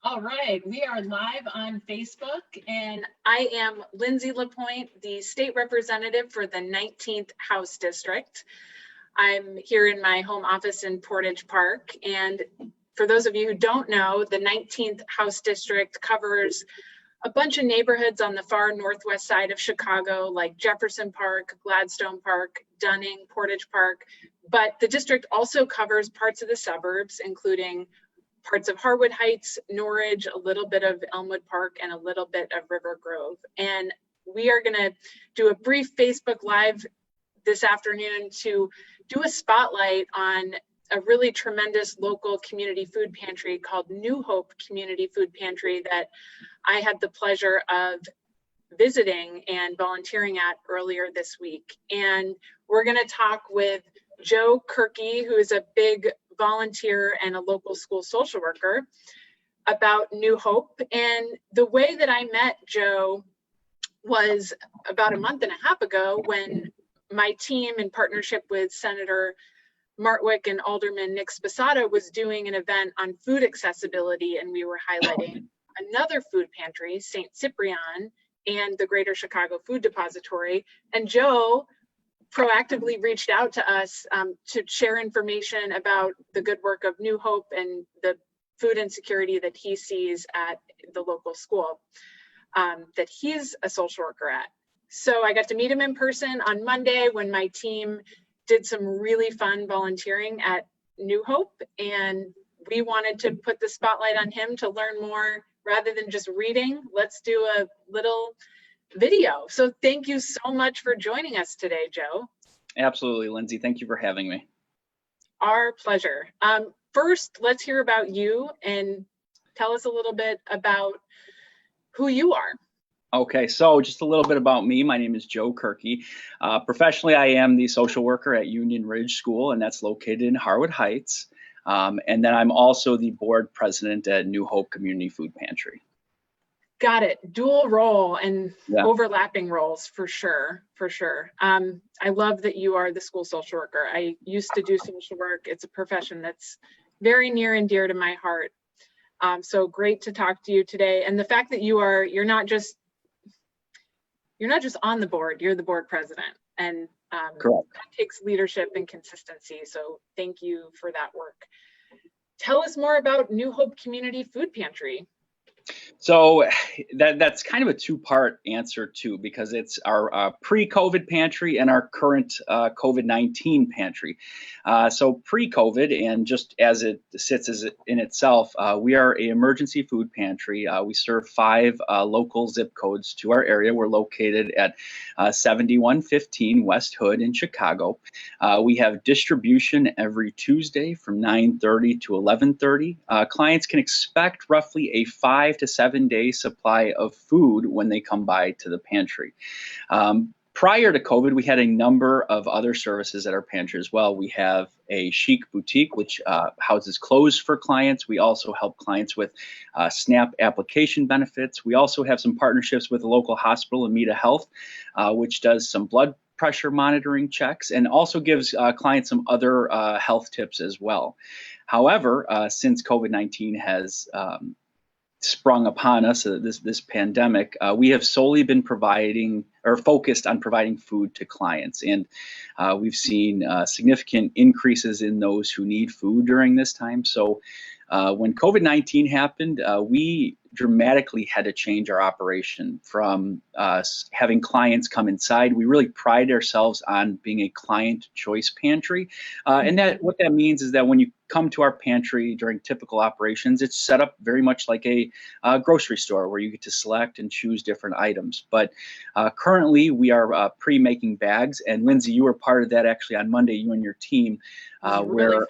All right, we are live on Facebook, and I am Lindsay LaPointe, the state representative for the 19th House District. I'm here in my home office in Portage Park, and for those of you who don't know, the 19th House District covers a bunch of neighborhoods on the far northwest side of Chicago, like Jefferson Park, Gladstone Park, Dunning, Portage Park, but the district also covers parts of the suburbs, including parts of Harwood Heights, Norridge, a little bit of Elmwood Park, and a little bit of River Grove. And we are gonna do a brief Facebook Live this afternoon to do a spotlight on a really tremendous local community food pantry called New Hope Community Food Pantry that I had the pleasure of visiting and volunteering at earlier this week. And we're gonna talk with Joe Kerke, who is a big volunteer and a local school social worker, about New Hope. And the way that I met Joe was about a month and a half ago when my team, in partnership with Senator Martwick and Alderman Nick Spasata, was doing an event on food accessibility, and we were highlighting another food pantry, St. Cyprian, and the Greater Chicago Food Depository. And Joe proactively reached out to us to share information about the good work of New Hope and the food insecurity that he sees at the local school that he's a social worker at. So I got to meet him in person on Monday when my team did some really fun volunteering at New Hope, and we wanted to put the spotlight on him to learn more rather than just reading. Let's do a little video. So thank you so much for joining us today, Joe. Absolutely, Lindsay. Thank you for having me. Our pleasure. First, let's hear about you and tell us a little bit about who you are. Okay, so just a little bit about me. My name is Joe Kerke. Professionally, I am the social worker at Union Ridge School, and that's located in Harwood Heights. And then I'm also the board president at New Hope Community Food Pantry. Got it. Dual role and overlapping roles for sure, for sure. I love that you are the school social worker. I used to do social work. It's a profession that's very near and dear to my heart. So great to talk to you today. And the fact that you're not just on the board, you're the board president. And that takes leadership and consistency. So thank you for that work. Tell us more about New Hope Community Food Pantry. So that's kind of a two-part answer too, because it's our pre-COVID pantry and our current COVID-19 pantry. So pre-COVID, and just as it sits in itself, we are an emergency food pantry. We serve 5 local zip codes to our area. We're located at 7115 West Hood in Chicago. We have distribution every Tuesday from 9:30 to 11:30. Clients can expect roughly a 5 to 7 day supply of food when they come by to the pantry. Prior to COVID, we had a number of other services at our pantry as well. We have a chic boutique, which houses clothes for clients. We also help clients with SNAP application benefits. We also have some partnerships with a local hospital, Amita Health, which does some blood pressure monitoring checks and also gives clients some other health tips as well. However, since COVID-19 has sprung upon us, this pandemic, we have solely been focused on providing food to clients, and we've seen significant increases in those who need food during this time. So when COVID-19 happened, we dramatically had to change our operation from having clients come inside. We really pride ourselves on being a client choice pantry. And what that means is that when you come to our pantry during typical operations, it's set up very much like a grocery store where you get to select and choose different items. But currently we are pre-making bags, and Lindsay, you were part of that actually on Monday, you and your team, really fun.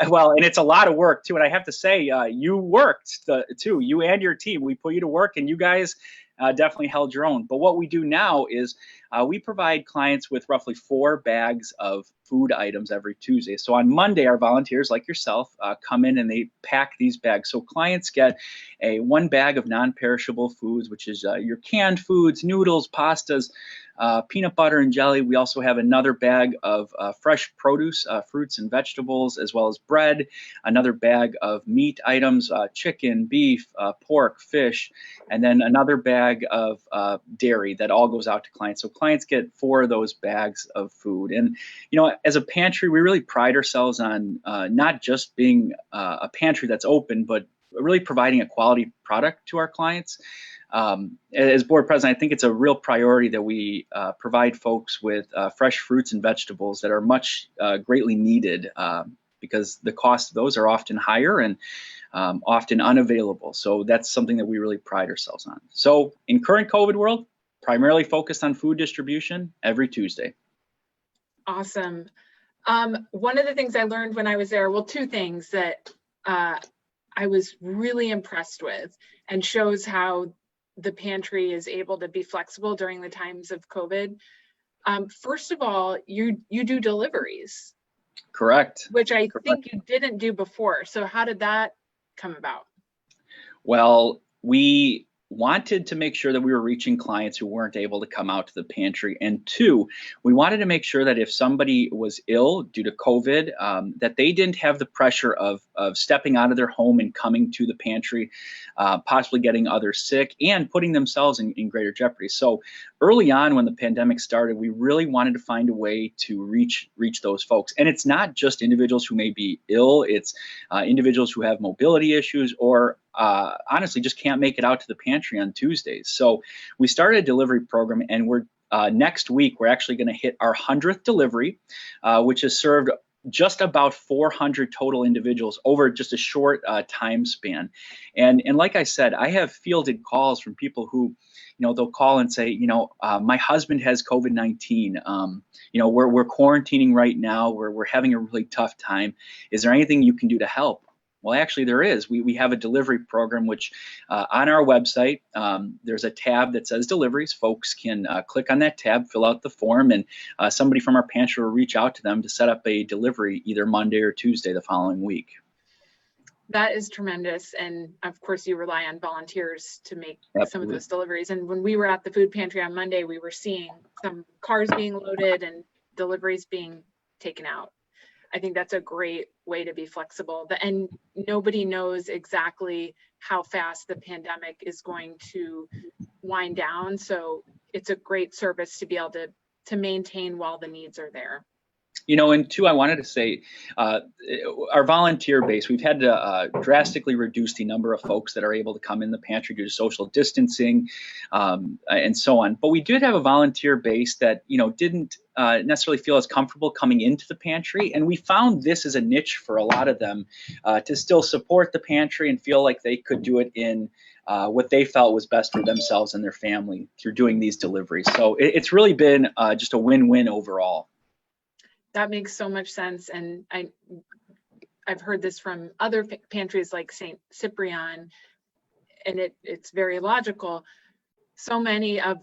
Well, and it's a lot of work too. And I have to say, you worked too, you and your team. We put you to work, and you guys definitely held your own. But what we do now is we provide clients with roughly 4 bags of food items every Tuesday. So on Monday, our volunteers like yourself come in and they pack these bags. So clients get a 1 bag of non-perishable foods, which is your canned foods, noodles, pastas, peanut butter and jelly. We also have another bag of fresh produce, fruits and vegetables, as well as bread, another bag of meat items, chicken, beef, pork, fish, and then another bag of dairy that all goes out to clients. So clients get 4 of those bags of food. And, you know, as a pantry, we really pride ourselves on not just being a pantry that's open, but really providing a quality product to our clients. As board president, I think it's a real priority that we provide folks with fresh fruits and vegetables that are much greatly needed because the cost of those are often higher and often unavailable. So that's something that we really pride ourselves on. So in current COVID world, primarily focused on food distribution every Tuesday. Awesome. One of the things I learned when I was there, well, 2 things that I was really impressed with and shows how the pantry is able to be flexible during the times of COVID. First of all, you do deliveries. Correct. Which I think you didn't do before. So how did that come about? Well, we wanted to make sure that we were reaching clients who weren't able to come out to the pantry. And 2, we wanted to make sure that if somebody was ill due to COVID, that they didn't have the pressure of stepping out of their home and coming to the pantry, possibly getting others sick and putting themselves in greater jeopardy. So early on when the pandemic started, we really wanted to find a way to reach those folks. And it's not just individuals who may be ill, it's individuals who have mobility issues or honestly just can't make it out to the pantry on Tuesdays. So we started a delivery program, and we're next week we're actually going to hit our 100th delivery, which has served just about 400 total individuals over just a short time span. And like I said, I have fielded calls from people who, you know, they'll call and say, you know, my husband has COVID-19. You know, we're quarantining right now. We're having a really tough time. Is there anything you can do to help? Well, actually, there is. We have a delivery program, which on our website, there's a tab that says deliveries. Folks can click on that tab, fill out the form, and somebody from our pantry will reach out to them to set up a delivery either Monday or Tuesday the following week. That is tremendous. And of course, you rely on volunteers to make some of those deliveries. And when we were at the food pantry on Monday, we were seeing some cars being loaded and deliveries being taken out. I think that's a great way to be flexible. And nobody knows exactly how fast the pandemic is going to wind down. So it's a great service to be able to maintain while the needs are there. You know, and 2, I wanted to say our volunteer base, we've had to drastically reduce the number of folks that are able to come in the pantry due to social distancing and so on. But we did have a volunteer base that, you know, didn't necessarily feel as comfortable coming into the pantry. And we found this as a niche for a lot of them to still support the pantry and feel like they could do it in what they felt was best for themselves and their family through doing these deliveries. So it's really been just a win-win overall. That makes so much sense. And I've heard this from other pantries like St. Cyprian, and it's very logical. So many of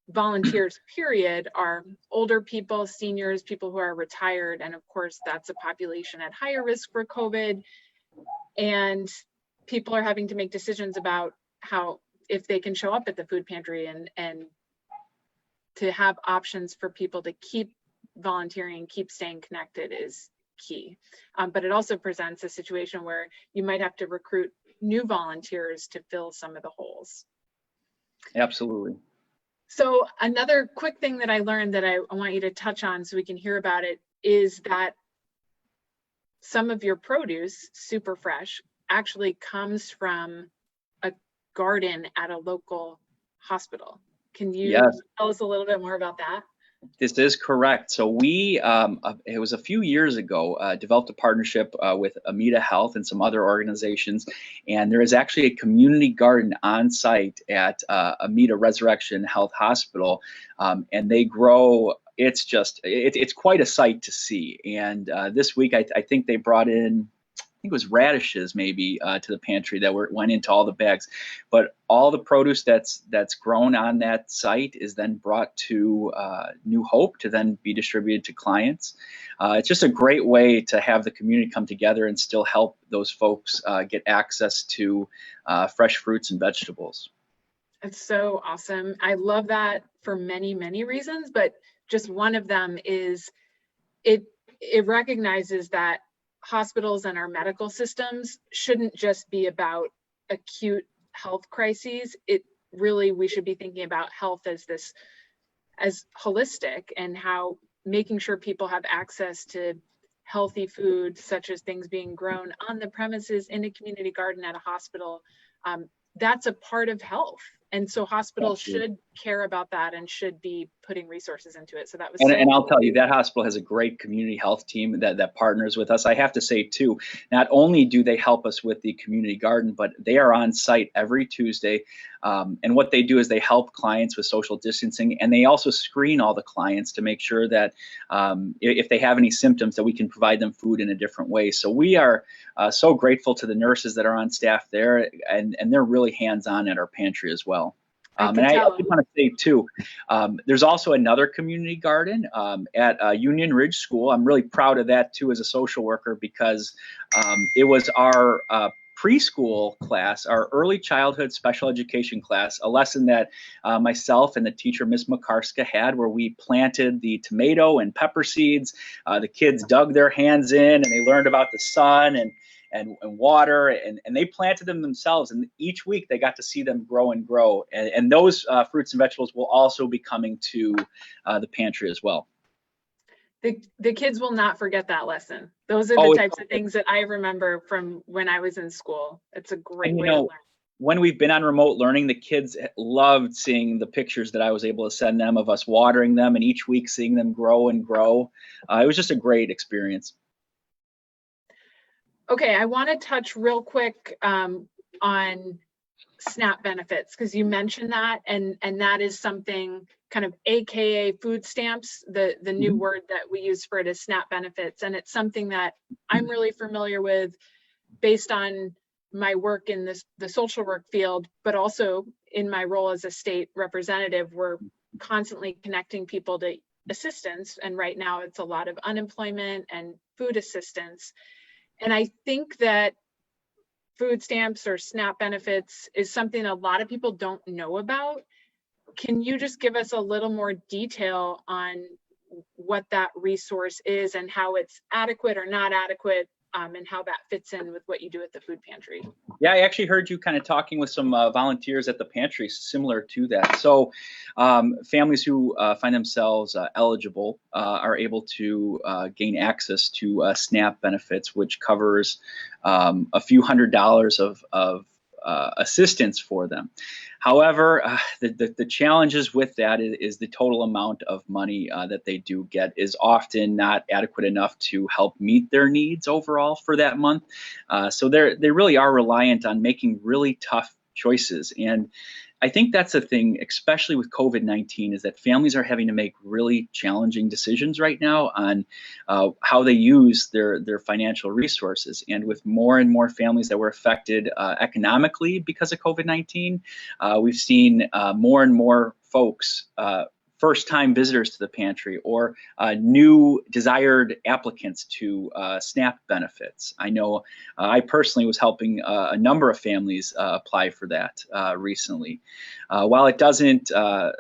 volunteers, period, are older people, seniors, people who are retired. And of course, that's a population at higher risk for COVID. And people are having to make decisions about if they can show up at the food pantry, and to have options for people to keep volunteering, keep staying connected is key. But it also presents a situation where you might have to recruit new volunteers to fill some of the holes. Absolutely. So another quick thing that I learned that I want you to touch on so we can hear about it is that some of your produce, super fresh, actually comes from a garden at a local hospital. Can you tell us a little bit more about that? This is correct. So we, it was a few years ago, developed a partnership with Amita Health and some other organizations. And there is actually a community garden on site at Amita Resurrection Health Hospital. And they grow, it's quite a sight to see. And this week, I think they brought in think it was radishes maybe to the pantry that went into all the bags. But all the produce that's grown on that site is then brought to New Hope to then be distributed to clients. It's just a great way to have the community come together and still help those folks get access to fresh fruits and vegetables. It's so awesome. I love that for many, many reasons, but just one of them is it recognizes that hospitals and our medical systems shouldn't just be about acute health crises. It really, we should be thinking about health as holistic, and how making sure people have access to healthy food, such as things being grown on the premises, in a community garden, at a hospital. That's a part of health. And so hospitals should care about that and should be putting resources into it. So that was and I'll tell you, that hospital has a great community health team that partners with us. I have to say too, not only do they help us with the community garden, but they are on site every Tuesday. And what they do is they help clients with social distancing, and they also screen all the clients to make sure that if they have any symptoms, that we can provide them food in a different way. So we are so grateful to the nurses that are on staff there, and they're really hands-on at our pantry as well. And I want to say too, there's also another community garden at Union Ridge School. I'm really proud of that too as a social worker, because it was our preschool class, our early childhood special education class, a lesson that myself and the teacher, Miss Makarska, had, where we planted the tomato and pepper seeds. The kids dug their hands in and they learned about the sun and water, and they planted them themselves, and each week they got to see them grow and grow. And those fruits and vegetables will also be coming to the pantry as well. The kids will not forget that lesson. Those are the types of things that I remember from when I was in school. It's a great way to learn. When we've been on remote learning, the kids loved seeing the pictures that I was able to send them of us watering them, and each week seeing them grow and grow. It was just a great experience. Okay, I want to touch real quick on SNAP benefits, because you mentioned that, and that is something kind of AKA food stamps. The new word that we use for it is SNAP benefits, and it's something that I'm really familiar with based on my work in the social work field, but also in my role as a state representative. We're constantly connecting people to assistance, and right now it's a lot of unemployment and food assistance. And I think that food stamps or SNAP benefits is something a lot of people don't know about. Can you just give us a little more detail on what that resource is and how it's adequate or not adequate, and how that fits in with what you do at the food pantry? Yeah, I actually heard you kind of talking with some volunteers at the pantry similar to that. So families who find themselves eligible are able to gain access to SNAP benefits, which covers a few $100s of assistance for them. However, the challenges with that is the total amount of money that they do get is often not adequate enough to help meet their needs overall for that month. So they really are reliant on making really tough choices. And I think that's the thing, especially with COVID-19, is that families are having to make really challenging decisions right now on how they use their financial resources. And with more and more families that were affected economically because of COVID-19, we've seen more and more folks, first-time visitors to the pantry, or new desired applicants to SNAP benefits. I know I personally was helping a number of families apply for that recently. While it doesn't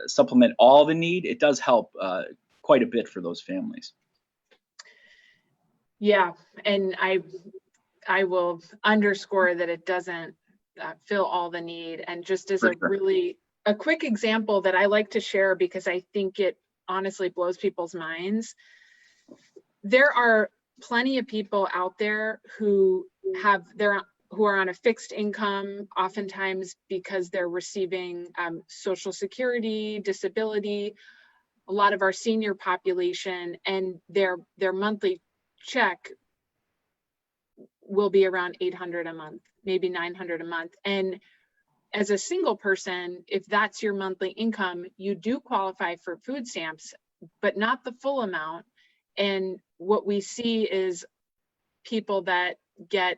supplement all the need, it does help quite a bit for those families. Yeah, and I will underscore that it doesn't fill all the need. And just as a quick example that I like to share, because I think it honestly blows people's minds. There are plenty of people out there who are on a fixed income, oftentimes because they're receiving Social Security, disability, a lot of our senior population, and their monthly check will be around $800 a month, maybe $900 a month. And as a single person, if that's your monthly income, you do qualify for food stamps, but not the full amount. And what we see is people that get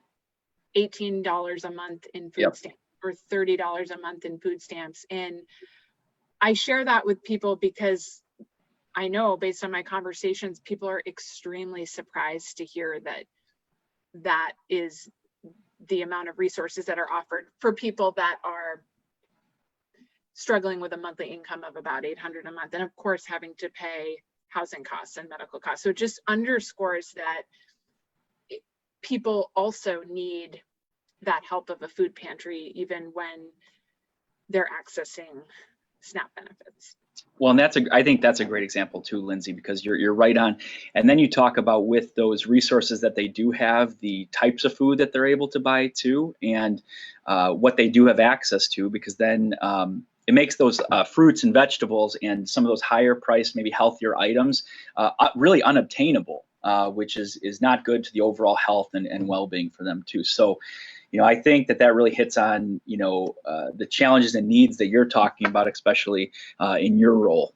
$18 a month in food Yep. stamps or $30 a month in food stamps. And I share that with people because I know based on my conversations, people are extremely surprised to hear that that is the amount of resources that are offered for people that are struggling with a monthly income of about $800 a month. And of course, having to pay housing costs and medical costs. So it just underscores that people also need that help of a food pantry, even when they're accessing SNAP benefits. Well, and I think that's a great example too, Lindsay, because you're right on. And then you talk about with those resources that they do have, the types of food that they're able to buy too, and what they do have access to, because then it makes those fruits and vegetables and some of those higher priced, maybe healthier items really unobtainable, which is not good to the overall health and well-being for them too. So, I think that really hits on, the challenges and needs that you're talking about, especially in your role.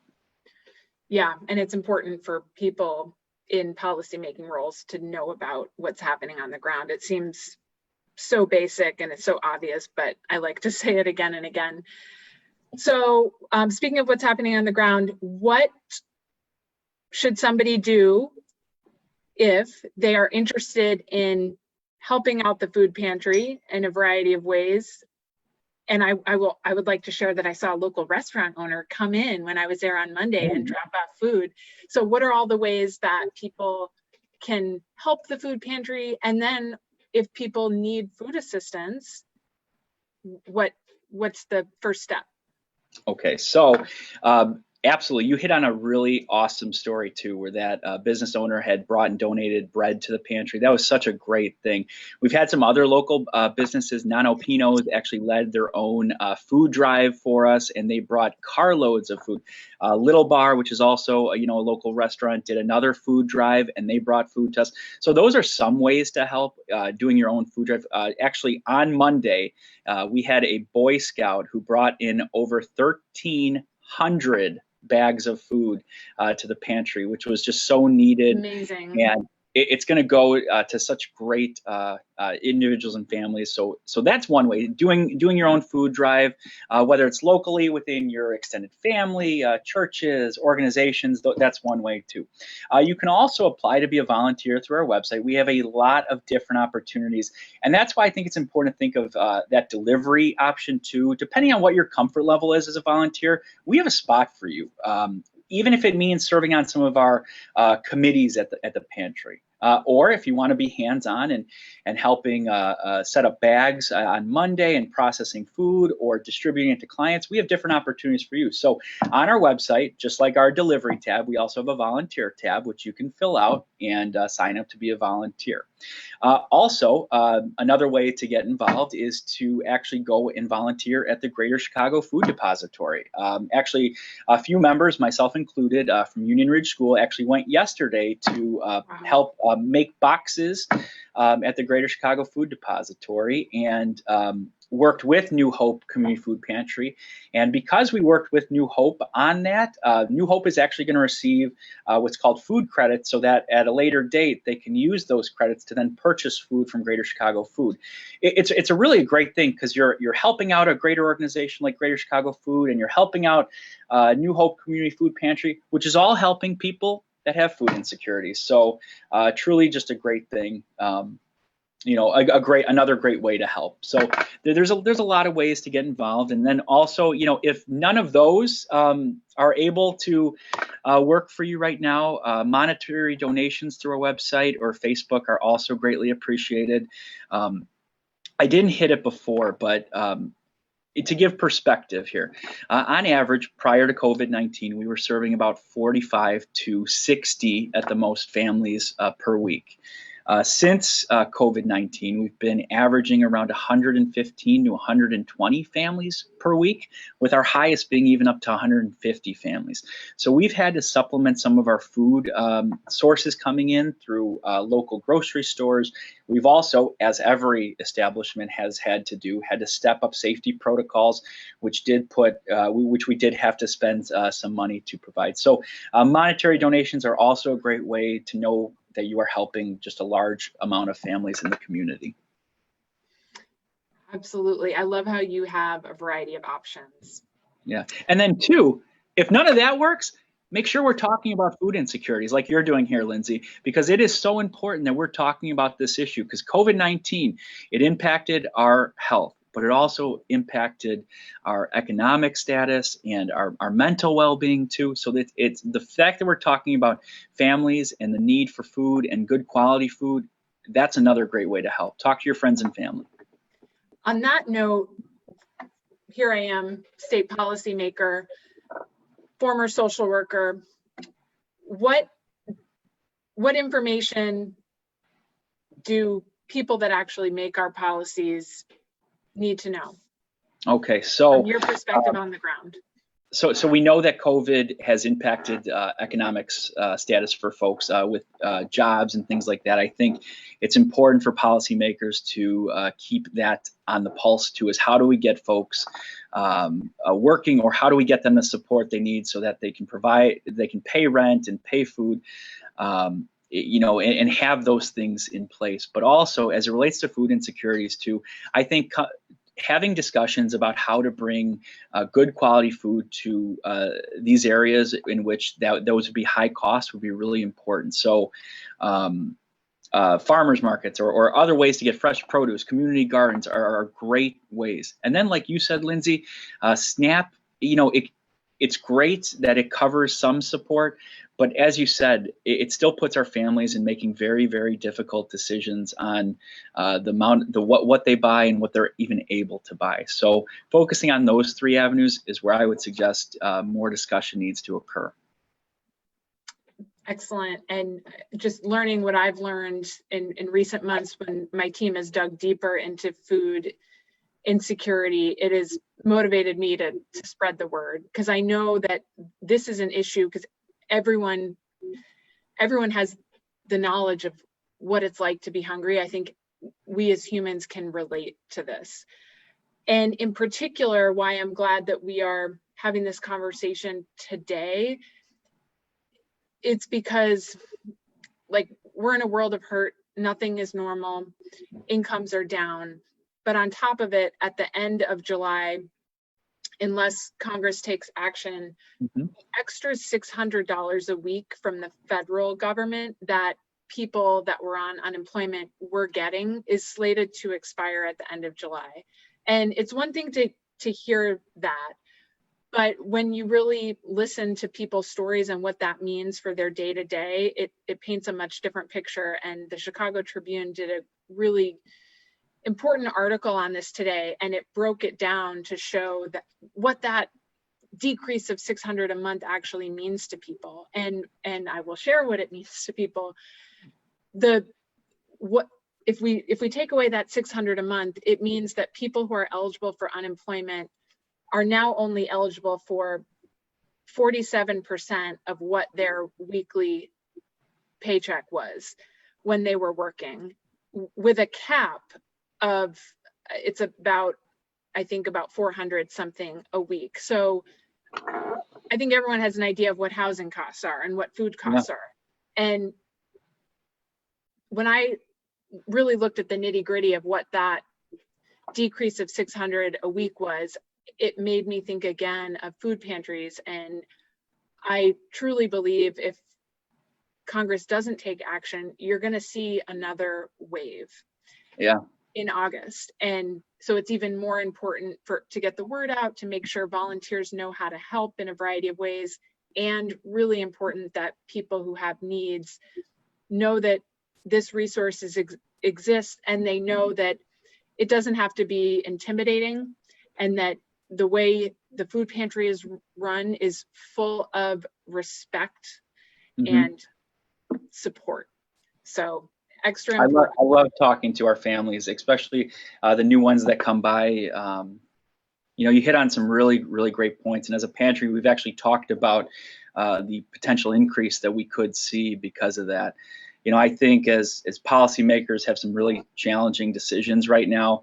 Yeah, and it's important for people in policymaking roles to know about what's happening on the ground. It seems so basic and it's so obvious, but I like to say it again and again. So speaking of what's happening on the ground, what should somebody do if they are interested in helping out the food pantry in a variety of ways? And I would like to share that I saw a local restaurant owner come in when I was there on Monday and drop off food. So what are all the ways that people can help the food pantry? And then if people need food assistance, what's the first step? Okay, so absolutely, you hit on a really awesome story too, where that business owner had brought and donated bread to the pantry. That was such a great thing. We've had some other local businesses. Nano Pinos actually led their own food drive for us, and they brought carloads of food. Little Bar, which is also a local restaurant, did another food drive, and they brought food to us. So those are some ways to help doing your own food drive. Actually, on Monday, we had a Boy Scout who brought in over 1,300 bags of food to the pantry, which was just so needed. Amazing. And it's going to go to such great individuals and families. So that's one way. Doing your own food drive, whether it's locally within your extended family, churches, organizations. That's one way too. You can also apply to be a volunteer through our website. We have a lot of different opportunities, and that's why I think it's important to think of that delivery option too. Depending on what your comfort level is as a volunteer, we have a spot for you. Even if it means serving on some of our committees at the pantry. Or if you want to be hands-on and helping set up bags on Monday and processing food or distributing it to clients, we have different opportunities for you. So on our website, just like our delivery tab, we also have a volunteer tab, which you can fill out and sign up to be a volunteer. Also, another way to get involved is to actually go and volunteer at the Greater Chicago Food Depository. Actually, a few members, myself included, from Union Ridge School, actually went yesterday to help make boxes at the Greater Chicago Food Depository and worked with New Hope Community Food Pantry. And because we worked with New Hope on that, New Hope is actually going to receive what's called food credits, so that at a later date they can use those credits to then purchase food from Greater Chicago Food. It's a really great thing because you're helping out a greater organization like Greater Chicago Food, and you're helping out New Hope Community Food Pantry, which is all helping people that have food insecurity. So truly just a great thing. Another great way to help. So there's a lot of ways to get involved. And then also, if none of those are able to work for you right now, monetary donations through our website or Facebook are also greatly appreciated. I didn't hit it before, but to give perspective here, on average, prior to COVID-19, we were serving about 45 to 60 at the most families per week. Since COVID-19, we've been averaging around 115 to 120 families per week, with our highest being even up to 150 families. So we've had to supplement some of our food sources coming in through local grocery stores. We've also, as every establishment has had to step up safety protocols, which we did have to spend some money to provide. So monetary donations are also a great way to know that you are helping just a large amount of families in the community. Absolutely. I love how you have a variety of options. Yeah. And then two, if none of that works, make sure we're talking about food insecurities like you're doing here, Lindsay, because it is so important that we're talking about this issue because COVID-19, it impacted our health, but it also impacted our economic status and our mental well-being too. So that it's the fact that we're talking about families and the need for food and good quality food, that's another great way to help. Talk to your friends and family. On that note, here I am, state policymaker, former social worker. What information do people that actually make our policies need to know? Okay, so from your perspective on the ground. So we know that COVID has impacted economics status for folks with jobs and things like that. I think it's important for policymakers to keep that on the pulse too, is how do we get folks working, or how do we get them the support they need so that they can pay rent and pay food, and have those things in place. But also as it relates to food insecurities too, I think having discussions about how to bring good quality food to these areas in which those would be high cost would be really important. So farmers markets or other ways to get fresh produce, community gardens are great ways. And then like you said, Lindsay, SNAP, it's great that it covers some support, but as you said, it still puts our families in making very, very difficult decisions on what they buy and what they're even able to buy. So focusing on those three avenues is where I would suggest more discussion needs to occur. Excellent. And just learning what I've learned in recent months when my team has dug deeper into food insecurity, it has motivated me to spread the word, because I know that this is an issue because everyone has the knowledge of what it's like to be hungry. I think we as humans can relate to this. And in particular, why I'm glad that we are having this conversation today, it's because like we're in a world of hurt, nothing is normal, incomes are down. But on top of it, at the end of July, unless Congress takes action, extra $600 a week from the federal government that people that were on unemployment were getting is slated to expire at the end of July. And it's one thing to hear that, but when you really listen to people's stories and what that means for their day-to-day, it paints a much different picture. And the Chicago Tribune did a really important article on this today, and it broke it down to show that what that decrease of $600 a month actually means to people. And I will share what it means to people. If we take away that $600 a month, it means that people who are eligible for unemployment are now only eligible for 47% of what their weekly paycheck was when they were working, with a cap of, it's about, I think about 400 something a week. So I think everyone has an idea of what housing costs are and what food costs are. And when I really looked at the nitty gritty of what that decrease of 600 a week was, it made me think again of food pantries. And I truly believe if Congress doesn't take action, you're going to see another wave in August. And so it's even more important to get the word out, to make sure volunteers know how to help in a variety of ways, and really important that people who have needs know that this resource exists, and they know that it doesn't have to be intimidating, and that the way the food pantry is run is full of respect and support. So extra important. I love talking to our families, especially the new ones that come by. You hit on some really, really great points. And as a pantry, we've actually talked about the potential increase that we could see because of that. I think as policymakers have some really challenging decisions right now,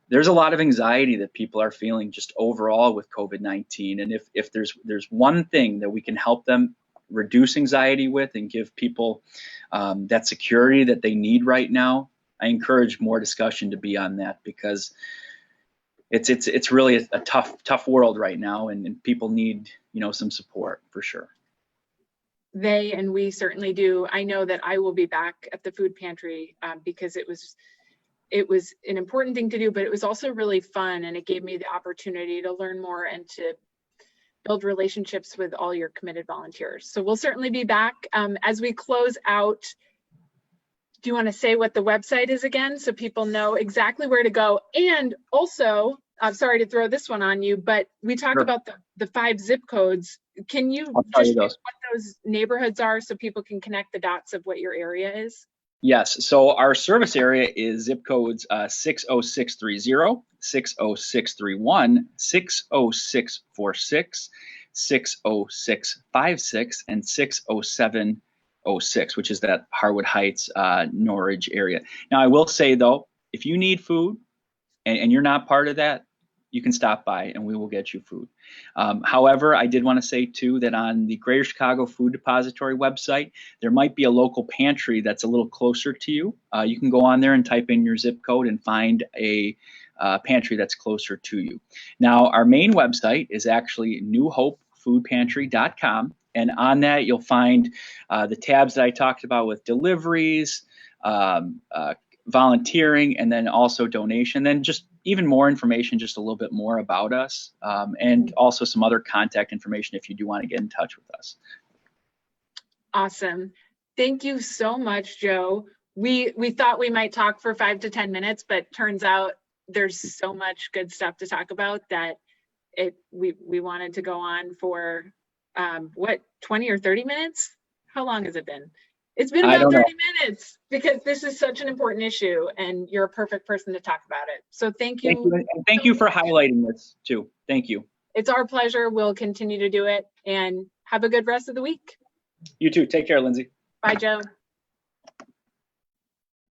there's a lot of anxiety that people are feeling just overall with COVID-19. And if there's one thing that we can help them reduce anxiety with and give people that security that they need right now, I encourage more discussion to be on that, because it's really a tough world right now, and people need, some support for sure. They and we certainly do. I know that I will be back at the food pantry because it was an important thing to do, but it was also really fun, and it gave me the opportunity to learn more and to build relationships with all your committed volunteers. So we'll certainly be back. As we close out, do you want to say what the website is again so people know exactly where to go? And also, I'm sorry to throw this one on you, but we talked Sure. about the 5 zip codes. Can you just share what those neighborhoods are so people can connect the dots of what your area is? Yes, so our service area is zip codes 60630, 60631, 60646, 60656, and 60706, which is that Harwood Heights, Norridge area. Now, I will say though, if you need food and you're not part of that, you can stop by and we will get you food. However, I did want to say too that on the Greater Chicago Food Depository website, there might be a local pantry that's a little closer to you. You can go on there and type in your zip code and find a pantry that's closer to you. Now, our main website is actually newhopefoodpantry.com. And on that, you'll find the tabs that I talked about with deliveries, volunteering, and then also donation, then just even more information, just a little bit more about us, and also some other contact information if you do want to get in touch with us. Awesome. Thank you so much, Joe. We thought we might talk for 5 to 10 minutes, but turns out there's so much good stuff to talk about that we wanted to go on for what, 20 or 30 minutes? How long has it been? It's been about 30 minutes because this is such an important issue and you're a perfect person to talk about it. So thank you. Thank you for highlighting this too. Thank you. It's our pleasure. We'll continue to do it, and have a good rest of the week. You too. Take care, Lindsay. Bye, Joe.